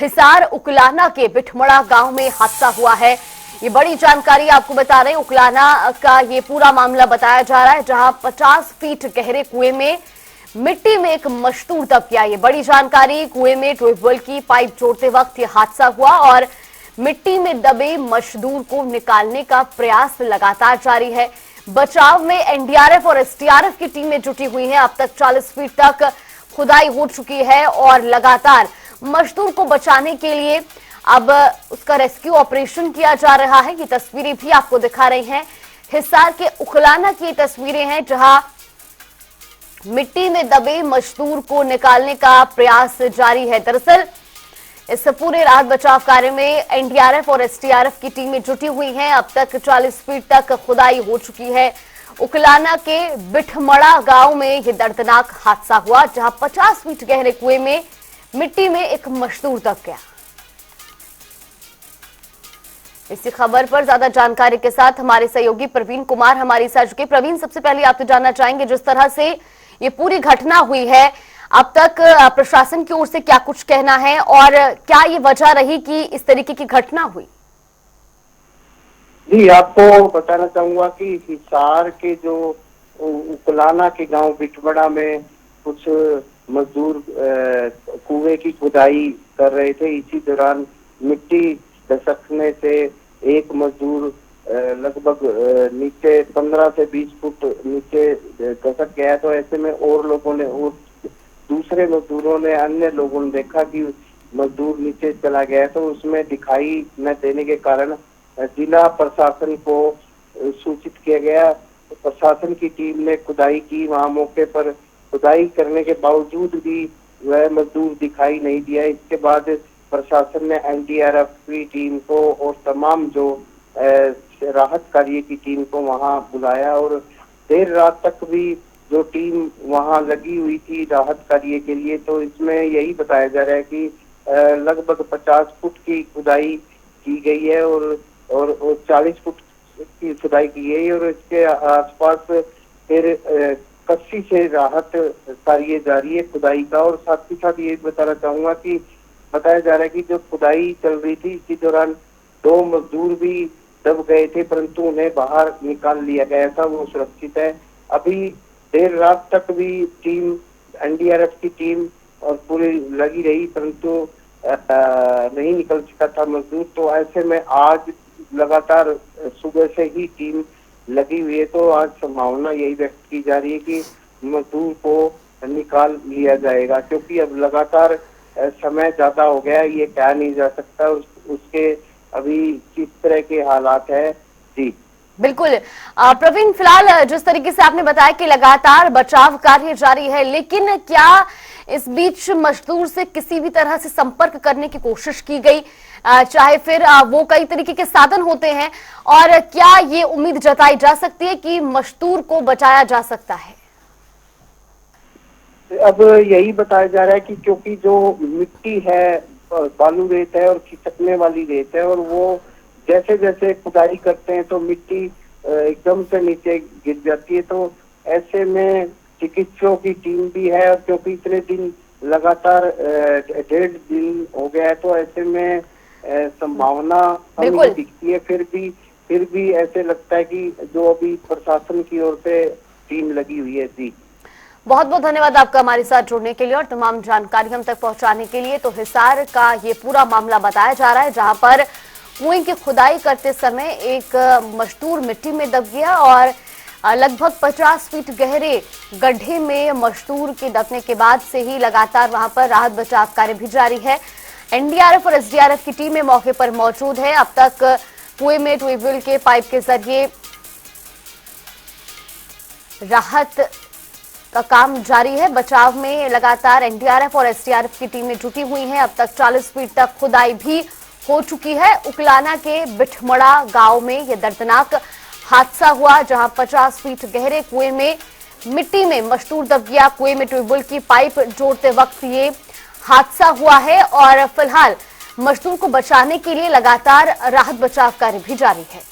हिसार उकलाना के बिठमड़ा गांव में हादसा हुआ है। ये बड़ी जानकारी आपको बता रहे हैं। उकलाना का ये पूरा मामला बताया जा रहा है, जहां 50 फीट गहरे कुएं में मिट्टी में एक मजदूर दब गया। ये बड़ी जानकारी। कुएं में ट्यूबवेल की पाइप जोड़ते वक्त ये हादसा हुआ और मिट्टी में दबे मजदूर को निकालने का प्रयास लगातार जारी है। बचाव में एनडीआरएफ और एसडीआरएफ की टीमें जुटी हुई हैं। अब तक 40 फीट तक खुदाई हो चुकी है और लगातार मजदूर को बचाने के लिए अब उसका रेस्क्यू ऑपरेशन किया जा रहा है। ये तस्वीरें भी आपको दिखा रही हैं। हिसार के उखलाना की तस्वीरें हैं, जहां मिट्टी में दबे मजदूर को निकालने का प्रयास जारी है। दरअसल इस पूरे राहत बचाव कार्य में एनडीआरएफ और एसडीआरएफ की टीमें जुटी हुई हैं। अब तक 40 फीट तक खुदाई हो चुकी है। उकलाना के बिठमड़ा गांव में यह दर्दनाक हादसा हुआ, जहां 50 फीट गहरे कुएं में मिट्टी में एक मजदूर दब गया। इसी खबर पर ज्यादा जानकारी के साथ हमारे सहयोगी प्रवीण कुमार हमारे साथ जुड़े। प्रवीण, सबसे पहले आपसे जानना चाहेंगे, जिस तरह से ये पूरी घटना हुई है, अब तक प्रशासन की ओर से क्या कुछ कहना है और क्या ये वजह रही कि इस तरीके की घटना हुई? जी, आपको बताना चाहूंगा कि हिसार के जो उकलाना के गांव बिठबड़ा में कुछ मजदूर कुएं की खुदाई कर रहे थे। इसी दौरान मिट्टी धसकने से एक मजदूर लगभग नीचे 15 से 20 फुट नीचे धसक गया। तो ऐसे में और लोगों ने और दूसरे मजदूरों ने, अन्य लोगों ने देखा कि मजदूर नीचे चला गया, तो उसमें दिखाई न देने के कारण जिला प्रशासन को सूचित किया गया। प्रशासन की टीम ने खुदाई की। वहां मौके पर खुदाई करने के बावजूद भी वह मजदूर दिखाई नहीं दिया। इसके बाद प्रशासन ने एनडीआरएफ की टीम को और तमाम जो राहत कार्य की टीम को वहां बुलाया और देर रात तक भी जो टीम वहां लगी हुई थी राहत कार्य के लिए। तो इसमें यही बताया जा रहा है कि लगभग 50 फुट की खुदाई की गई है और 40 फुट की खुदाई की गई और इसके आसपास फिर कस्सी से राहत कार्य जारी है खुदाई का। और साथ ही साथ ये बताना चाहूंगा कि बताया जा रहा है कि जो खुदाई चल रही थी, इसी दौरान 2 मजदूर भी दब गए थे, परंतु उन्हें बाहर निकाल लिया गया था, वो सुरक्षित है। अभी देर रात तक भी टीम, एनडीआरएफ की टीम और पूरी लगी रही, परंतु नहीं निकल सका था मजदूर। तो ऐसे में आज लगातार सुबह से ही टीम लगी हुई है। तो आज संभावना यही व्यक्त की जा रही है कि मजदूर को निकाल लिया जाएगा, क्योंकि अब लगातार समय ज्यादा हो गया, ये कहा नहीं जा सकता उसके अभी किस तरह के हालात है। जी बिल्कुल प्रवीण, फिलहाल जिस तरीके से आपने बताया कि लगातार बचाव कार्य जारी है, लेकिन क्या इस बीच मजदूर से किसी भी तरह से संपर्क करने की कोशिश की गई, चाहे फिर वो कई तरीके के साधन होते हैं, और क्या ये उम्मीद जताई जा सकती है कि मजदूर को बचाया जा सकता है? अब यही बताया जा रहा है कि क्योंकि जो मिट्टी है बालू रेत है और खिसकने वाली रेत है, और वो जैसे जैसे खुदाई करते हैं तो मिट्टी एकदम से नीचे गिर जाती है। तो ऐसे में चिकित्सकों की टीम भी है, और क्योंकि इतने दिन लगातार 1.5 दिन हो गया है, तो ऐसे में संभावना हमें दिखती है। फिर भी ऐसे लगता है कि जो अभी प्रशासन की ओर से टीम लगी हुई है। जी, बहुत बहुत धन्यवाद आपका हमारे साथ जुड़ने के लिए और तमाम जानकारी हम तक पहुंचाने के लिए। तो हिसार का ये पूरा मामला बताया जा रहा है, जहां पर कुएं की खुदाई करते समय एक मजदूर मिट्टी में दब गया और लगभग 50 फीट गहरे गड्ढे में मजदूर के दबने के बाद से ही लगातार वहां पर राहत बचाव कार्य भी जारी है। एनडीआरएफ और एसडीआरएफ की टीमें मौके पर मौजूद है। अब तक कुएं में ट्यूबवेल के पाइप के जरिए राहत का काम जारी है। बचाव में लगातार एनडीआरएफ और एसडीआरएफ की टीमें जुटी हुई हैं। अब तक 40 फीट तक खुदाई भी हो चुकी है। उकलाना के बिठमड़ा गांव में यह दर्दनाक हादसा हुआ, जहां 50 फीट गहरे कुएं में मिट्टी में मजदूर दब गया। कुएं में ट्यूबवेल की पाइप जोड़ते वक्त ये हादसा हुआ है और फिलहाल मजदूर को बचाने के लिए लगातार राहत बचाव कार्य भी जारी है।